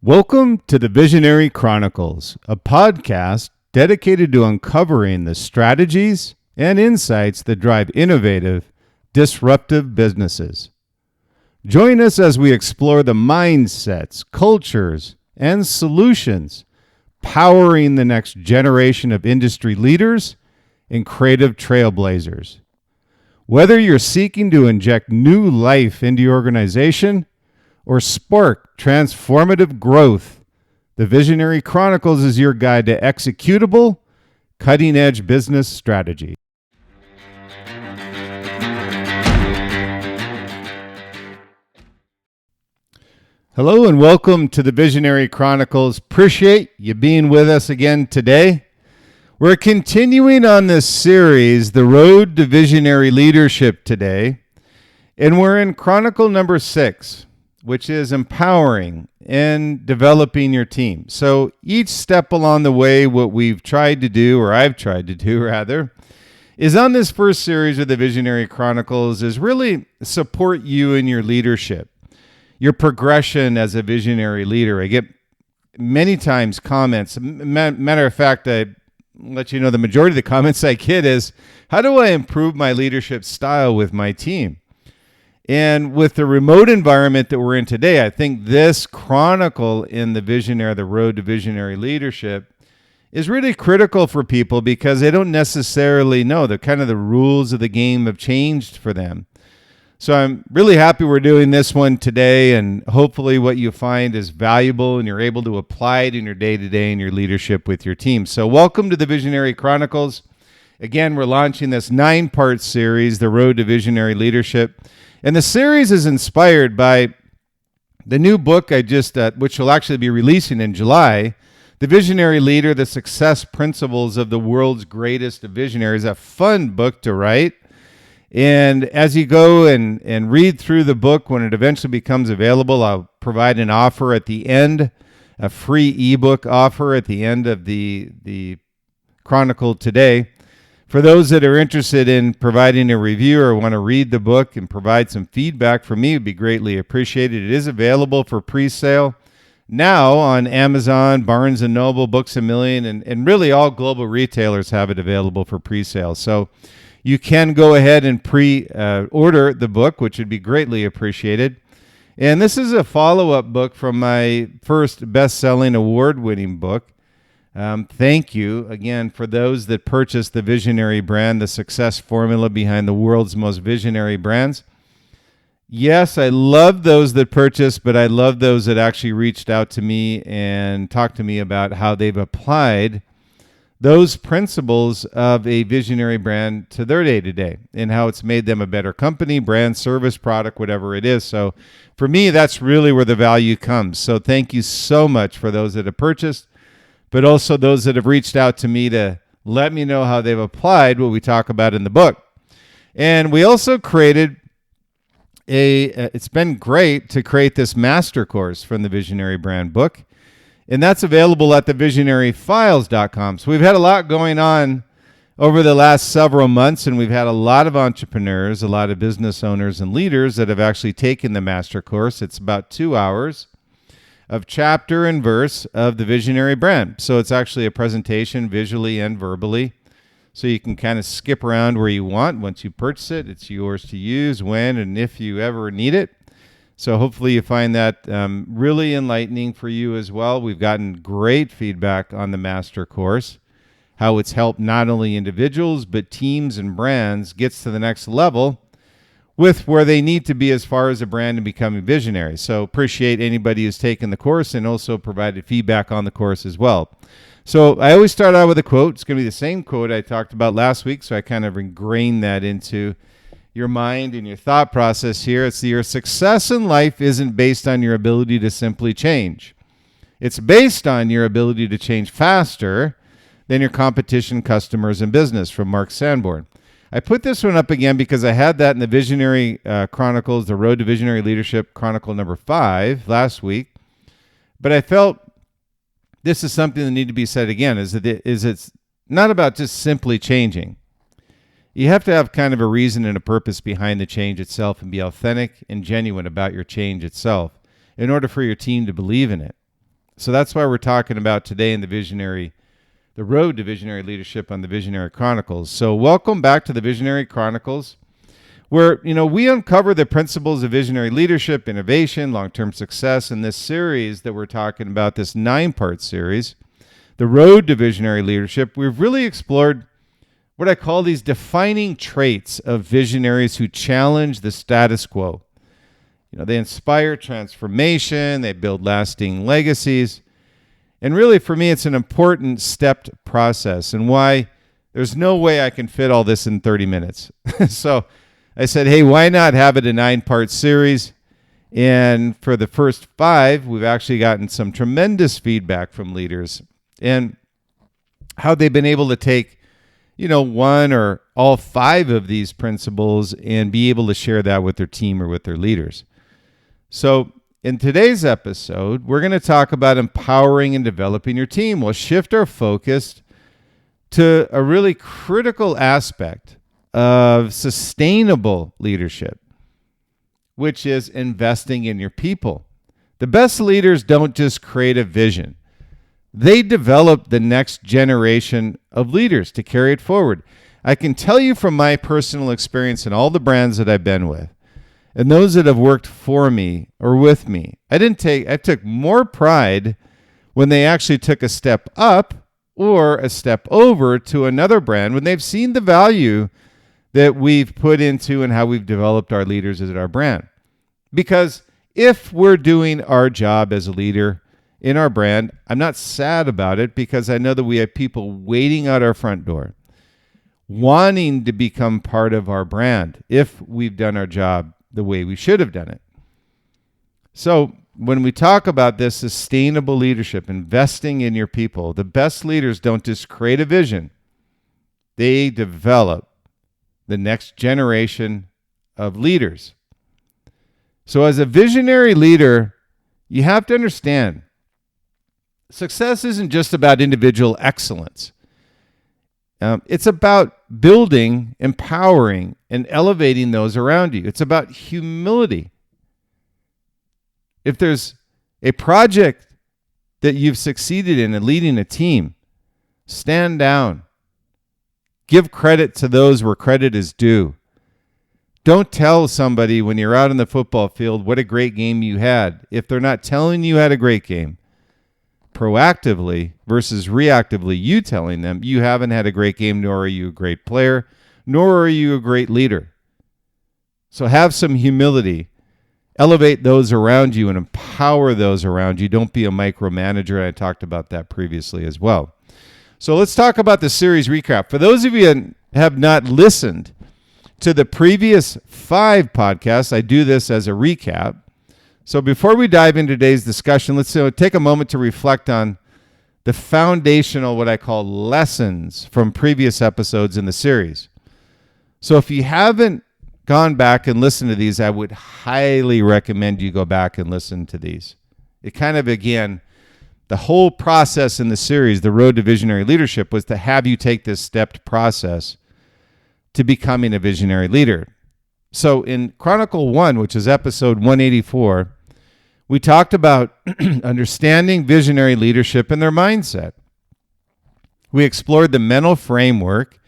Welcome to the Visionary Chronicles, a podcast dedicated to uncovering the strategies and insights that drive innovative, disruptive businesses. Join us as we explore the mindsets, cultures, and solutions powering the next generation of industry leaders and creative trailblazers. Whether you're seeking to inject new life into your organization or spark transformative growth, the Visionary Chronicles is your guide to executable, cutting-edge business strategy. Hello and welcome to the Visionary Chronicles. Appreciate you being with us again today. We're continuing on this series, The Road to Visionary Leadership today, and we're in Chronicle number 6. Which is empowering and developing your team. So each step along the way, what we've tried to do, or I've tried to do rather, is on this first series of the Visionary Chronicles is really support you in your leadership, your progression as a visionary leader. I get many times comments. Matter of fact, I let you know the majority of the comments I get is, how do I improve my leadership style with my team? And with the remote environment that we're in today, I think this chronicle in the road to visionary leadership is really critical for people because they don't necessarily know. The rules of the game have changed for them. So I'm really happy we're doing this one today, and hopefully what you find is valuable and you're able to apply it in your day-to-day in your leadership with your team. So welcome to the Visionary Chronicles. Again, we're launching this 9-part series, The Road to Visionary Leadership. And the series is inspired by the new book which will actually be releasing in July, The Visionary Leader, The Success Principles of the World's Greatest Visionaries. A fun book to write. And as you go and read through the book, when it eventually becomes available, I'll provide an offer at the end, a free ebook offer at the end of the Chronicle today. For those that are interested in providing a review or want to read the book and provide some feedback from me, it would be greatly appreciated. It is available for pre-sale now on Amazon, Barnes & Noble, Books A Million, and really all global retailers have it available for pre-sale. So you can go ahead and pre-order the book, which would be greatly appreciated. And this is a follow-up book from my first best-selling award-winning book. Thank you again for those that purchased the Visionary brand, the success formula behind the world's most visionary brands. Yes, I love those that purchased, but I love those that actually reached out to me and talked to me about how they've applied those principles of a visionary brand to their day-to-day and how it's made them a better company, brand, service, product, whatever it is. So for me, that's really where the value comes. So thank you so much for those that have purchased, but also those that have reached out to me to let me know how they've applied what we talk about in the book. And we also created it's been great to create this master course from the Visionary Brand book, and that's available at thevisionaryfiles.com. So we've had a lot going on over the last several months, and we've had a lot of entrepreneurs, a lot of business owners and leaders that have actually taken the master course. It's about 2 hours of chapter and verse of the Visionary brand. So it's actually a presentation visually and verbally. So you can kind of skip around where you want. Once you purchase it, it's yours to use when and if you ever need it. So hopefully you find that really enlightening for you as well. We've gotten great feedback on the master course, how it's helped not only individuals, but teams and brands gets to the next level with where they need to be as far as a brand and becoming visionary. So appreciate anybody who's taken the course and also provided feedback on the course as well. So I always start out with a quote. It's going to be the same quote I talked about last week, so I kind of ingrained that into your mind and your thought process here. It's your success in life isn't based on your ability to simply change. It's based on your ability to change faster than your competition, customers, and business, from Mark Sanborn. I put this one up again because I had that in the Visionary Chronicles, the Road to Visionary Leadership, Chronicle number 5 last week. But I felt this is something that needs to be said again, is it's not about just simply changing. You have to have kind of a reason and a purpose behind the change itself and be authentic and genuine about your change itself in order for your team to believe in it. So that's why we're talking about today in the road to visionary leadership on the Visionary Chronicles. So welcome back to the Visionary Chronicles, where we uncover the principles of visionary leadership, innovation, long-term success. In this series that we're talking about, this 9-part series, the road to visionary leadership, we've really explored what I call these defining traits of visionaries who challenge the status quo. They inspire transformation, they build lasting legacies. And really, for me, it's an important stepped process, and why there's no way I can fit all this in 30 minutes. So I said, hey, why not have it a 9-part series? And for the first 5, we've actually gotten some tremendous feedback from leaders and how they've been able to take, one or all 5 of these principles and be able to share that with their team or with their leaders. So in today's episode, we're going to talk about empowering and developing your team. We'll shift our focus to a really critical aspect of sustainable leadership, which is investing in your people. The best leaders don't just create a vision. They develop the next generation of leaders to carry it forward. I can tell you from my personal experience in all the brands that I've been with, and those that have worked for me or with me, I took more pride when they actually took a step up or a step over to another brand when they've seen the value that we've put into and how we've developed our leaders at our brand. Because if we're doing our job as a leader in our brand, I'm not sad about it, because I know that we have people waiting at our front door, wanting to become part of our brand if we've done our job the way we should have done it. So when we talk about this sustainable leadership, investing in your people, the best leaders don't just create a vision. They develop the next generation of leaders. So as a visionary leader, you have to understand success isn't just about individual excellence. It's about building, empowering, and elevating those around you. It's about humility. If there's a project that you've succeeded in leading a team, stand down. Give credit to those where credit is due. Don't tell somebody when you're out on the football field what a great game you had if they're not telling you had a great game. Proactively versus reactively, you telling them you haven't had a great game, nor are you a great player, nor are you a great leader. So have some humility. Elevate those around you and empower those around you. Don't be a micromanager. I talked about that previously as well. So let's talk about the series recap. For those of you who have not listened to the previous 5 podcasts, I do this as a recap. So before we dive into today's discussion, let's take a moment to reflect on the foundational, what I call lessons from previous episodes in the series. So if you haven't gone back and listened to these, I would highly recommend you go back and listen to these. It kind of, again, the whole process in the series, the road to visionary leadership, was to have you take this stepped process to becoming a visionary leader. So in Chronicle 1, which is episode 184, we talked about understanding visionary leadership and their mindset. We explored the mental framework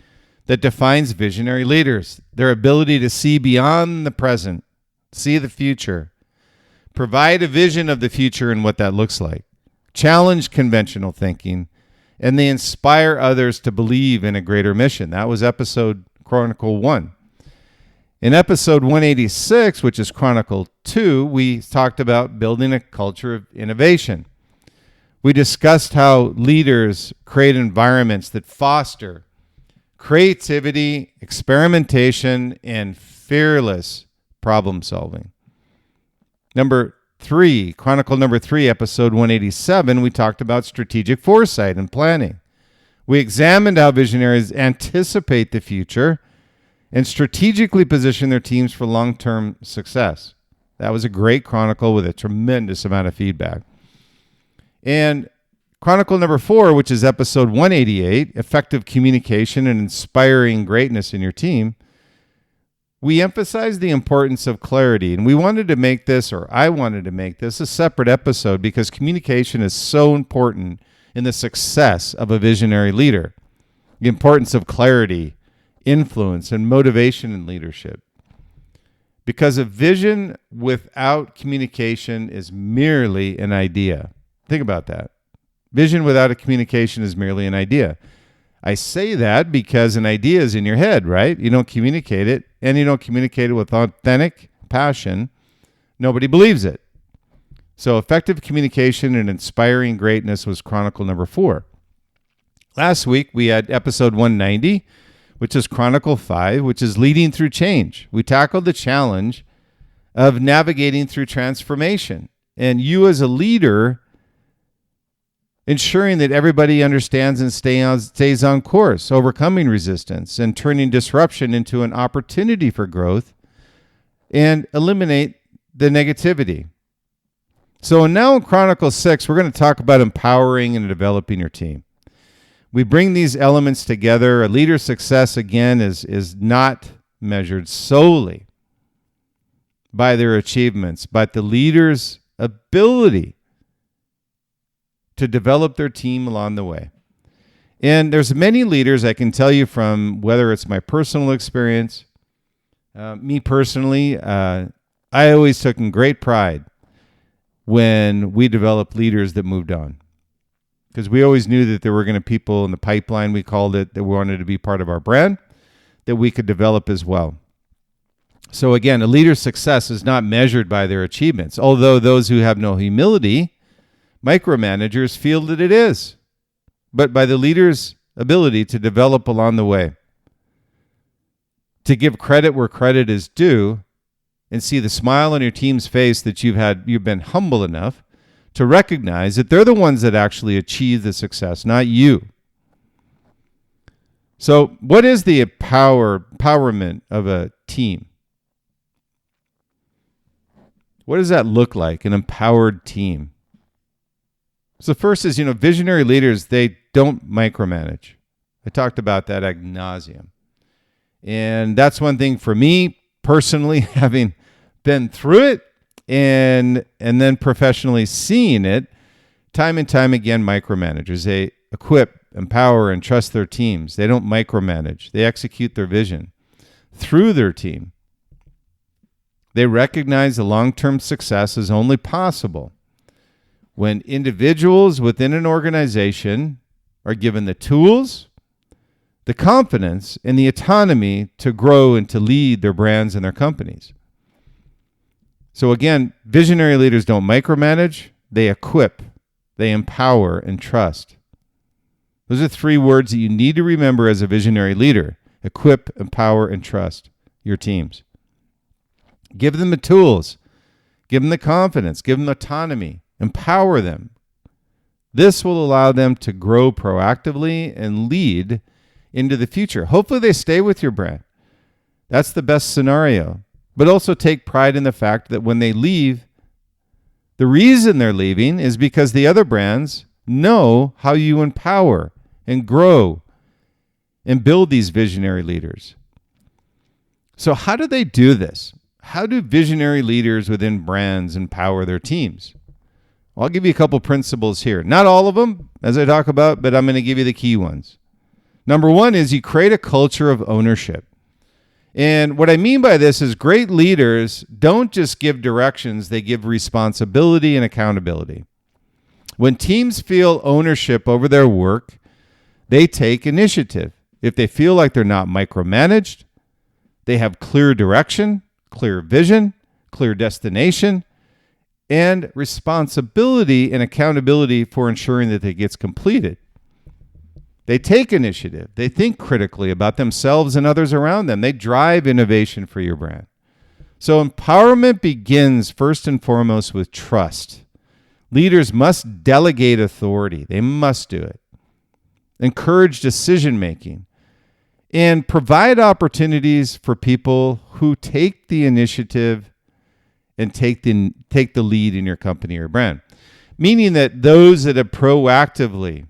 that defines visionary leaders, their ability to see beyond the present, see the future, provide a vision of the future and what that looks like, challenge conventional thinking, and they inspire others to believe in a greater mission. That was episode Chronicle 1. In episode 186, which is Chronicle 2, we talked about building a culture of innovation. We discussed how leaders create environments that foster creativity, experimentation, and fearless problem solving. Number 3, Chronicle number 3, episode 187, we talked about strategic foresight and planning. We examined how visionaries anticipate the future and strategically position their teams for long-term success. That was a great chronicle with a tremendous amount of feedback. And Chronicle number 4, which is episode 188, effective communication and inspiring greatness in your team, we emphasize the importance of clarity, and we wanted to make this, or I wanted to make this, a separate episode because communication is so important in the success of a visionary leader. The importance of clarity, influence, and motivation in leadership. Because a vision without communication is merely an idea. Think about that. Vision without a communication is merely an idea. I say that because an idea is in your head, right? You don't communicate it, and you don't communicate it with authentic passion. Nobody believes it. So effective communication and inspiring greatness was Chronicle number 4. Last week, we had episode 190, which is Chronicle 5, which is leading through change. We tackled the challenge of navigating through transformation. And you as a leader, ensuring that everybody understands and stays on course, overcoming resistance and turning disruption into an opportunity for growth and eliminate the negativity. So now in Chronicle 6, we're going to talk about empowering and developing your team. We bring these elements together. A leader's success, again, is not measured solely by their achievements, but the leader's ability to develop their team along the way. And there's many leaders I can tell you from, whether it's my personal experience, me personally, I always took in great pride when we developed leaders that moved on. Because we always knew that there were going to be people in the pipeline, we called it, that wanted to be part of our brand, that we could develop as well. So again, a leader's success is not measured by their achievements, although those who have no humility, micromanagers, feel that it is, but by the leader's ability to develop along the way, to give credit where credit is due, and see the smile on your team's face that you've been humble enough to recognize that they're the ones that actually achieve the success, not you. So what is the empowerment of a team? What does that look like, an empowered team? So first is, visionary leaders, they don't micromanage. I talked about that ad nauseum. And that's one thing for me personally, having been through it and then professionally seeing it time and time again. Micromanagers, they equip, empower, and trust their teams. They don't micromanage. They execute their vision through their team. They recognize the long-term success is only possible when individuals within an organization are given the tools, the confidence, and the autonomy to grow and to lead their brands and their companies. So again, visionary leaders don't micromanage, they equip, they empower, and trust. Those are 3 words that you need to remember as a visionary leader: equip, empower, and trust your teams. Give them the tools, give them the confidence, give them autonomy, empower them. This will allow them to grow proactively and lead into the future. Hopefully they stay with your brand. That's the best scenario. But also take pride in the fact that when they leave, the reason they're leaving is because the other brands know how you empower and grow and build these visionary leaders. So how do they do this? How do visionary leaders within brands empower their teams? Well, I'll give you a couple principles here. Not all of them, as I talk about, but I'm going to give you the key ones. Number 1 is you create a culture of ownership. And what I mean by this is great leaders don't just give directions, they give responsibility and accountability. When teams feel ownership over their work, they take initiative. If they feel like they're not micromanaged, they have clear direction, clear vision, clear destination, and responsibility and accountability for ensuring that it gets completed. They take initiative. They think critically about themselves and others around them. They drive innovation for your brand. So empowerment begins first and foremost with trust. Leaders must delegate authority. They must do it. Encourage decision-making and provide opportunities for people who take the initiative and take the lead in your company or brand. Meaning that those that have proactively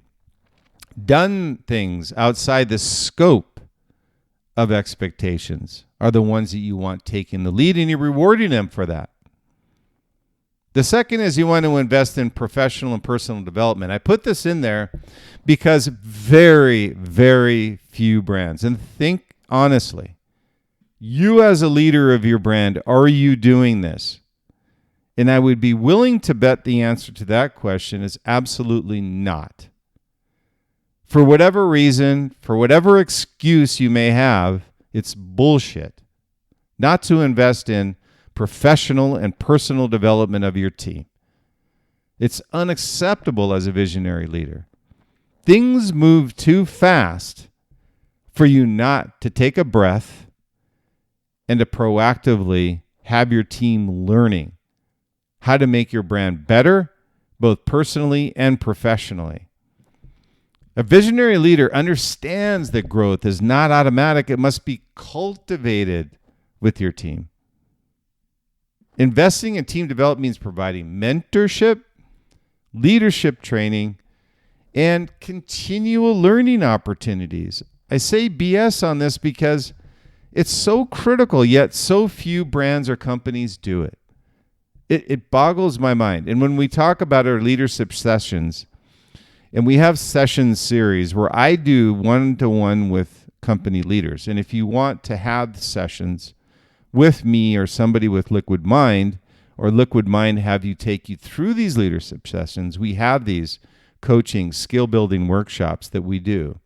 done things outside the scope of expectations are the ones that you want taking the lead, and you're rewarding them for that. The second is you want to invest in professional and personal development. I put this in there because very, very few brands, and think honestly, you as a leader of your brand, are you doing this? And I would be willing to bet the answer to that question is absolutely not. For whatever reason, for whatever excuse you may have, it's bullshit not to invest in professional and personal development of your team. It's unacceptable as a visionary leader. Things move too fast for you not to take a breath and to proactively have your team learning how to make your brand better, both personally and professionally. A visionary leader understands that growth is not automatic. It must be cultivated with your team. Investing in team development means providing mentorship, leadership training, and continual learning opportunities. I say BS on this because it's so critical, yet so few brands or companies do it. It boggles my mind. And when we talk about our leadership sessions, and we have sessions series where I do one-to-one with company leaders. And if you want to have sessions with me or somebody with Liquid Mind, or Liquid Mind have you take you through these leadership sessions, we have these coaching, skill-building workshops that we do.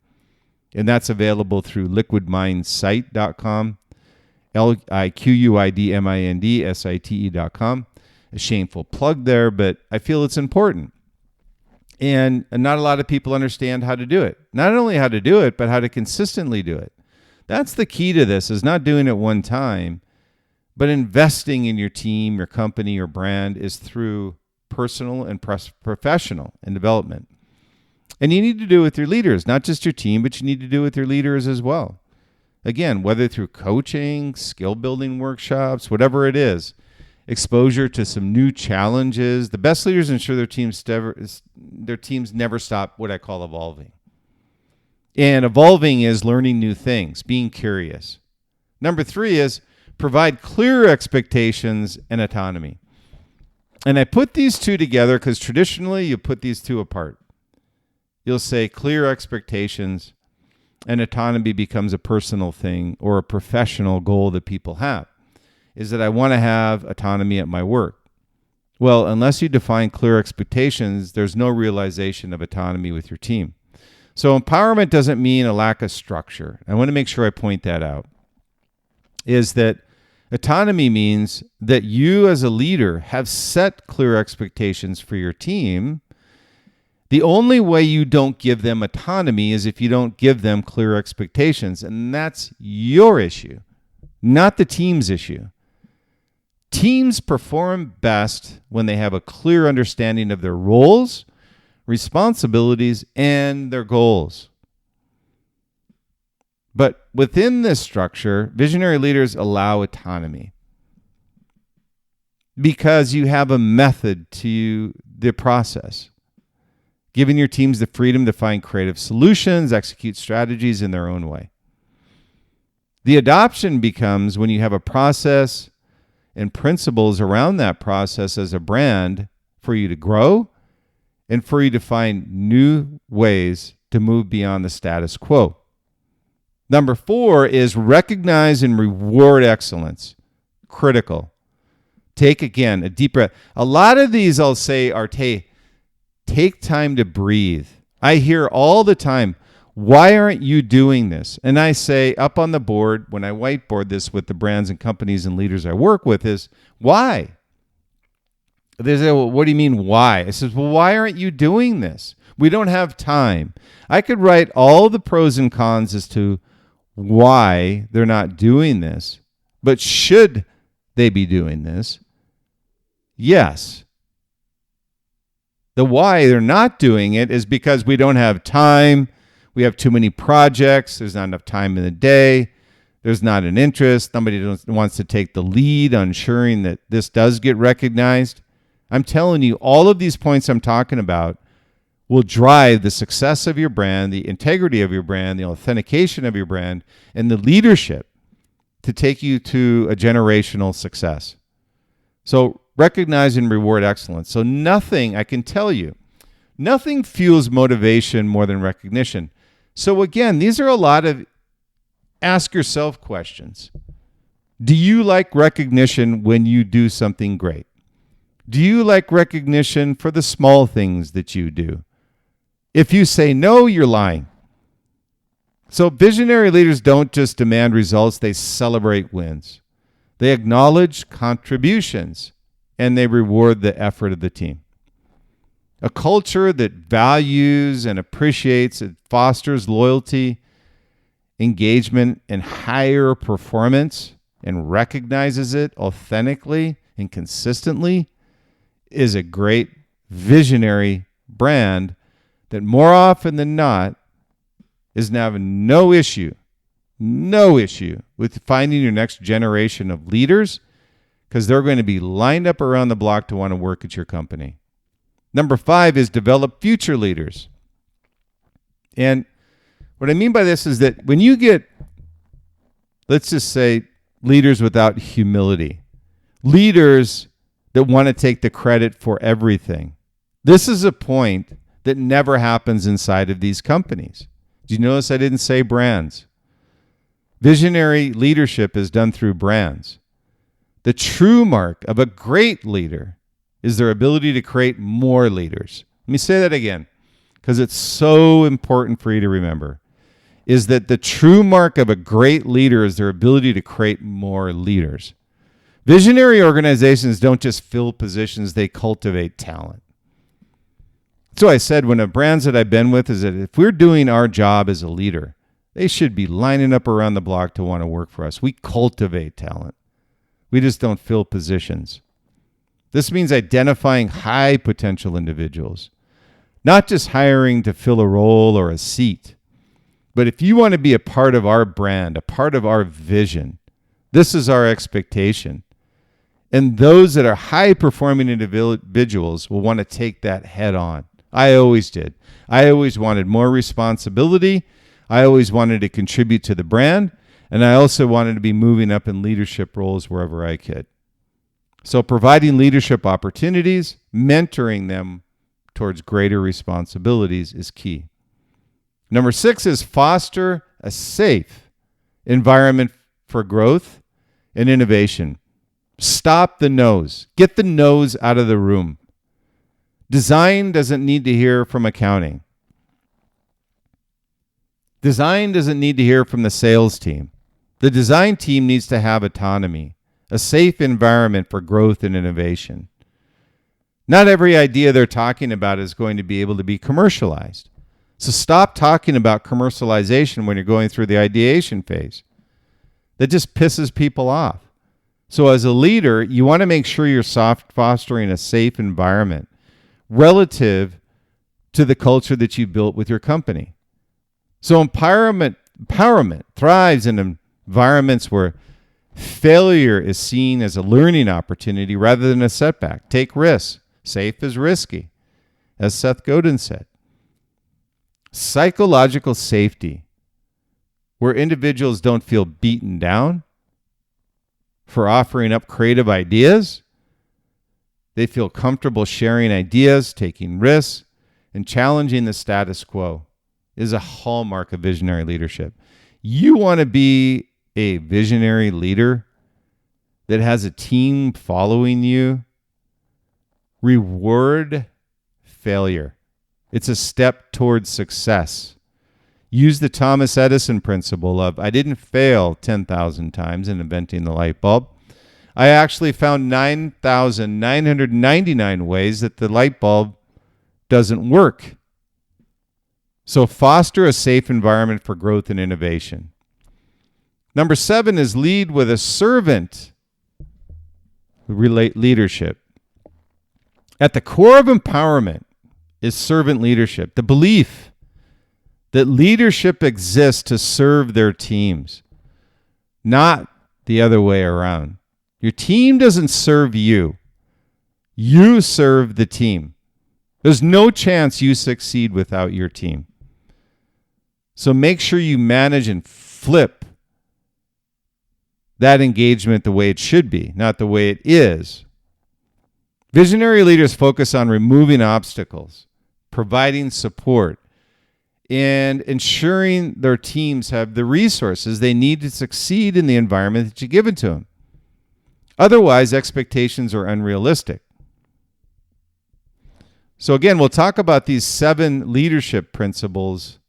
And that's available through liquidmindsite.com, liquidmindsite.com. A shameful plug there, but I feel it's important. And not a lot of people understand how to do it. Not only how to do it, but how to consistently do it. That's the key to this, is not doing it one time, but investing in your team, your company, your brand is through personal and professional and development. And you need to do it with your leaders, not just your team, but you need to do it with your leaders as well. Again, whether through coaching, skill building workshops, whatever it is, exposure to some new challenges. The best leaders ensure their teams never stop what I call evolving. And evolving is learning new things, being curious. Number 3 is provide clear expectations and autonomy. And I put these two together because traditionally you put these two apart. You'll say clear expectations and autonomy becomes a personal thing or a professional goal that people have. Is that I want to have autonomy at my work. Well, unless you define clear expectations, there's no realization of autonomy with your team. So empowerment doesn't mean a lack of structure. I want to make sure I point that out. Is that autonomy means that you as a leader have set clear expectations for your team. The only way you don't give them autonomy is if you don't give them clear expectations. And that's your issue, not the team's issue. Teams perform best when they have a clear understanding of their roles, responsibilities, and their goals. But within this structure, visionary leaders allow autonomy because you have a method to the process, giving your teams the freedom to find creative solutions, execute strategies in their own way. The adoption becomes when you have a process and principles around that process as a brand for you to grow and for you to find new ways to move beyond the status quo. Number 4 is recognize and reward excellence. Critical. Take, again, a deep breath. A lot of these I'll say are take time to breathe. I hear all the time, why aren't you doing this? And I say up on the board, when I whiteboard this with the brands and companies and leaders I work with, is why? They say, well, what do you mean why? I says, well, why aren't you doing this? We don't have time. I could write all the pros and cons as to why they're not doing this, but should they be doing this? Yes. The why they're not doing it is because we don't have time. We have too many projects. There's not enough time in the day. There's not an interest. Somebody wants to take the lead on ensuring that this does get recognized. I'm telling you, all of these points I'm talking about will drive the success of your brand, the integrity of your brand, the authentication of your brand, and the leadership to take you to a generational success. So recognize and reward excellence. So nothing, I can tell you, nothing fuels motivation more than recognition. So again, these are a lot of ask yourself questions. Do you like recognition when you do something great? Do you like recognition for the small things that you do? If you say no, you're lying. So visionary leaders don't just demand results, they celebrate wins. They acknowledge contributions, and they reward the effort of the team. A culture that values and appreciates and fosters loyalty, engagement, and higher performance, and recognizes it authentically and consistently is a great visionary brand that more often than not is now having no issue with finding your next generation of leaders, because they're going to be lined up around the block to want to work at your company. Number 5 is develop future leaders. And what I mean by this is that when you get, let's just say, leaders without humility, leaders that want to take the credit for everything, this is a point that never happens inside of these companies. Did you notice I didn't say brands? Visionary leadership is done through brands. The true mark of a great leader is their ability to create more leaders. Let me say that again, because it's so important for you to remember, is that the true mark of a great leader is their ability to create more leaders. Visionary organizations don't just fill positions, they cultivate talent. So I said, when the brands that I've been with is that if we're doing our job as a leader, they should be lining up around the block to want to work for us. We cultivate talent. We just don't fill positions. This means identifying high potential individuals, not just hiring to fill a role or a seat. But if you want to be a part of our brand, a part of our vision, this is our expectation. And those that are high performing individuals will want to take that head on. I always did. I always wanted more responsibility. I always wanted to contribute to the brand. And I also wanted to be moving up in leadership roles wherever I could. So providing leadership opportunities, mentoring them towards greater responsibilities is key. Number 6 is foster a safe environment for growth and innovation. Stop the no's. Get the no's out of the room. Design doesn't need to hear from accounting. Design doesn't need to hear from the sales team. The design team needs to have autonomy, a safe environment for growth and innovation. Not every idea they're talking about is going to be able to be commercialized. So stop talking about commercialization when you're going through the ideation phase. That just pisses people off. So as a leader, you want to make sure you're fostering a safe environment relative to the culture that you built with your company. So empowerment thrives in environments where failure is seen as a learning opportunity rather than a setback. Take risks. Safe is risky, as Seth Godin said. Psychological safety, where individuals don't feel beaten down for offering up creative ideas. They feel comfortable sharing ideas, taking risks, and challenging the status quo is a hallmark of visionary leadership. You want to be a visionary leader that has a team following you. Reward failure. It's a step towards success. Use the Thomas Edison principle of, I didn't fail 10,000 times in inventing the light bulb. I actually found 9,999 ways that the light bulb doesn't work. So foster a safe environment for growth and innovation. Number 7 is lead with a servant leadership. At the core of empowerment is servant leadership, the belief that leadership exists to serve their teams, not the other way around. Your team doesn't serve you. You serve the team. There's no chance you succeed without your team. So make sure you manage and flip that engagement the way it should be, not the way it is. Visionary leaders focus on removing obstacles, providing support, and ensuring their teams have the resources they need to succeed in the environment that you give it to them. Otherwise, expectations are unrealistic. So again, we'll talk about these 7 leadership principles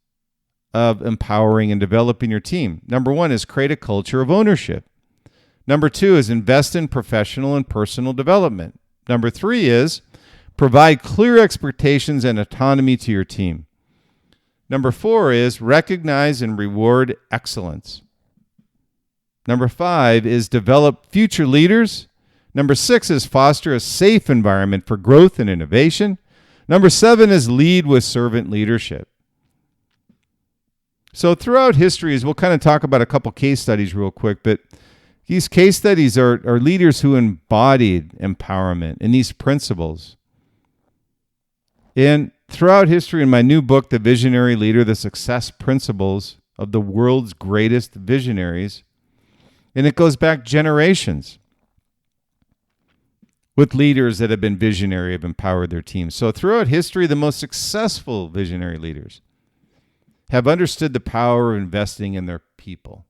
of empowering and developing your team. Number 1 is create a culture of ownership. Number 2 is invest in professional and personal development. Number 3 is provide clear expectations and autonomy to your team. Number 4 is recognize and reward excellence. Number 5 is develop future leaders. Number 6 is foster a safe environment for growth and innovation. Number 7 is lead with servant leadership. So throughout history, we'll kind of talk about a couple case studies real quick, but these case studies are leaders who embodied empowerment and these principles. And throughout history, in my new book, The Visionary Leader, The Success Principles of the World's Greatest Visionaries, and it goes back generations with leaders that have been visionary, have empowered their teams. So throughout history, the most successful visionary leaders have understood the power of investing in their people.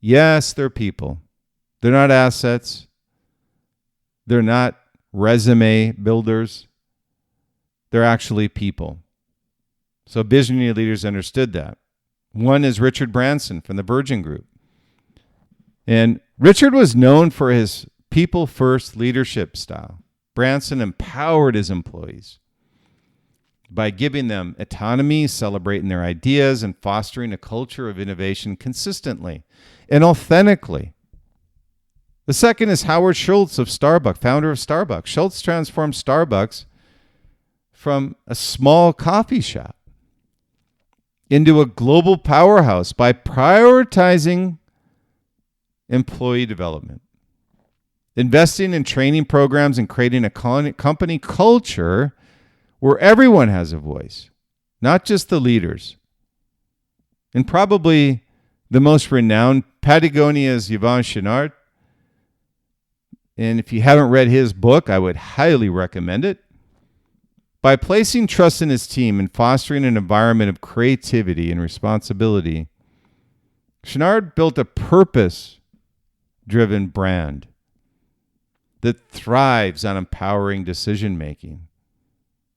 Yes, they're people. They're not assets. They're not resume builders. They're actually people. So visionary leaders understood that. One is Richard Branson from the Virgin Group. And Richard was known for his people-first leadership style. Branson empowered his employees by giving them autonomy, celebrating their ideas, and fostering a culture of innovation consistently and authentically. The second is Howard Schultz of Starbucks, founder of Starbucks. Schultz transformed Starbucks from a small coffee shop into a global powerhouse by prioritizing employee development, investing in training programs, and creating a company culture where everyone has a voice, not just the leaders. And probably the most renowned, Patagonia's Yvon Chouinard. And if you haven't read his book, I would highly recommend it. By placing trust in his team and fostering an environment of creativity and responsibility, Chouinard built a purpose-driven brand that thrives on empowering decision-making,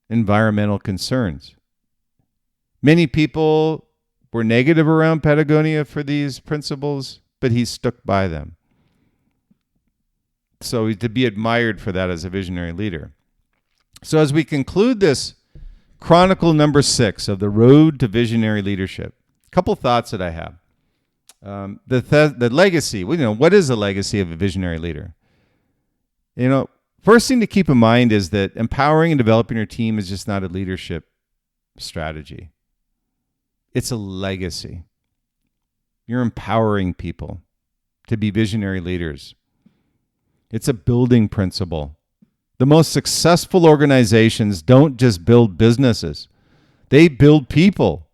environmental concerns. Many people were negative around Patagonia for these principles, but he stuck by them. So he's to be admired for that as a visionary leader. So as we conclude this Chronicle number 6 of the Road to Visionary Leadership, a couple thoughts that I have. The legacy. What is the legacy of a visionary leader? First thing to keep in mind is that empowering and developing your team is just not a leadership strategy. It's a legacy. You're empowering people to be visionary leaders. It's a building principle. The most successful organizations don't just build businesses. They build people.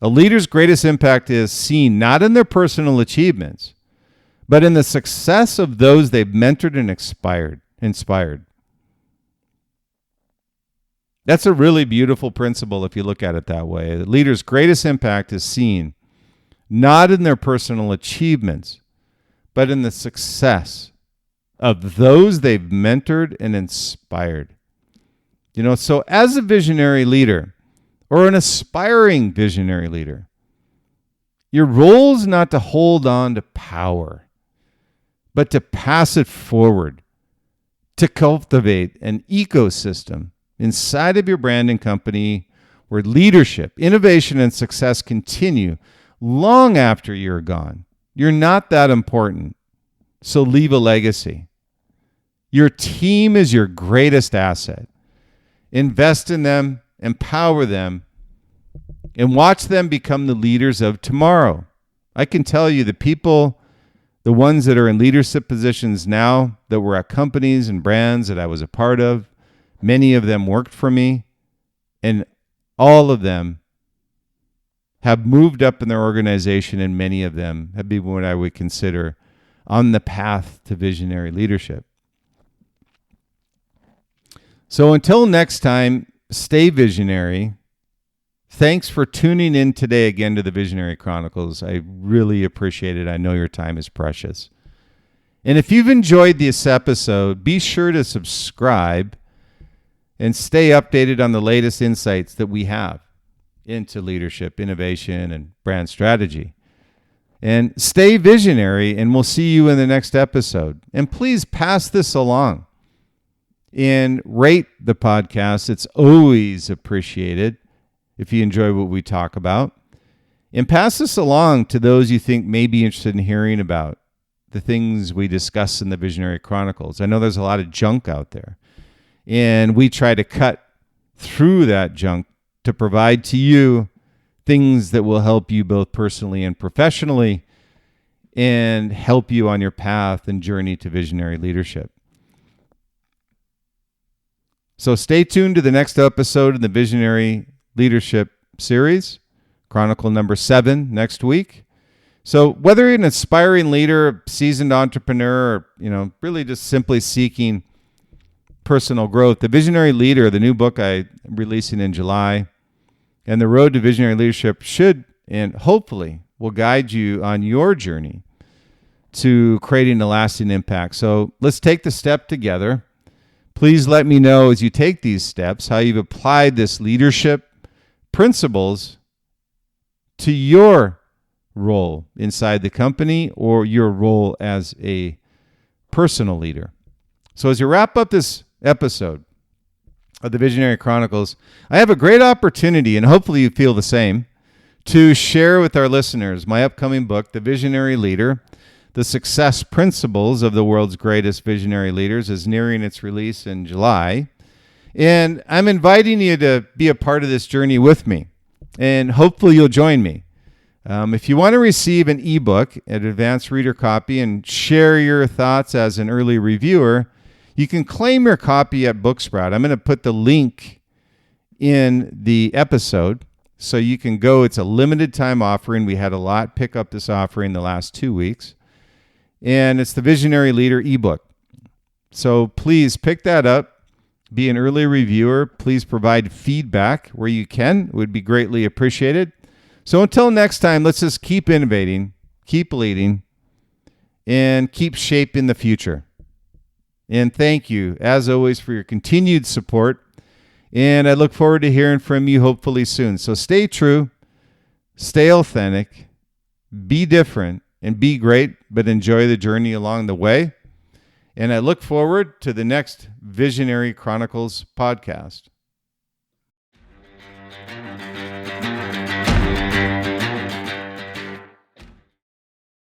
A leader's greatest impact is seen not in their personal achievements, but in the success of those they've mentored and inspired. That's a really beautiful principle if you look at it that way. A leader's greatest impact is seen not in their personal achievements, but in the success of those they've mentored and inspired. So as a visionary leader or an aspiring visionary leader, your role is not to hold on to power, but to pass it forward, to cultivate an ecosystem inside of your brand and company where leadership, innovation, and success continue long after you're gone. You're not that important, so leave a legacy. Your team is your greatest asset. Invest in them, empower them, and watch them become the leaders of tomorrow. I can tell you the people, the ones that are in leadership positions now that were at companies and brands that I was a part of, many of them worked for me, and all of them have moved up in their organization, and many of them have been what I would consider on the path to visionary leadership. So until next time, stay visionary. Thanks for tuning in today again to the Visionary Chronicles. I really appreciate it. I know your time is precious. And if you've enjoyed this episode, be sure to subscribe and stay updated on the latest insights that we have into leadership, innovation, and brand strategy. And stay visionary, and we'll see you in the next episode. And please pass this along and rate the podcast. It's always appreciated if you enjoy what we talk about. And pass this along to those you think may be interested in hearing about the things we discuss in the Visionary Chronicles. I know there's a lot of junk out there, and we try to cut through that junk to provide to you things that will help you both personally and professionally and help you on your path and journey to visionary leadership. So stay tuned to the next episode in the Visionary Leadership series, Chronicle number 7 next week. So whether you're an aspiring leader, a seasoned entrepreneur, or, really just simply seeking personal growth, The Visionary Leader, the new book I'm releasing in July, and The Road to Visionary Leadership should and hopefully will guide you on your journey to creating a lasting impact. So let's take the step together. Please let me know as you take these steps how you've applied this leadership principles to your role inside the company or your role as a personal leader. So as you wrap up this episode of the Visionary Chronicles, I have a great opportunity, and hopefully you feel the same, to share with our listeners my upcoming book, The Visionary Leader, The Success Principles of the World's Greatest Visionary Leaders, is nearing its release in July. And I'm inviting you to be a part of this journey with me, and hopefully you'll join me. If you want to receive an ebook, an advanced reader copy, and share your thoughts as an early reviewer, you can claim your copy at Booksprout. I'm going to put the link in the episode so you can go. It's a limited time offering. We had a lot pick up this offering the last 2 weeks. And it's the Visionary Leader ebook. So please pick that up. Be an early reviewer. Please provide feedback where you can. It would be greatly appreciated. So until next time, let's just keep innovating, keep leading, and keep shaping the future. And thank you, as always, for your continued support. And I look forward to hearing from you hopefully soon. So stay true, stay authentic, be different, and be great, but enjoy the journey along the way. And I look forward to the next Visionary Chronicles podcast.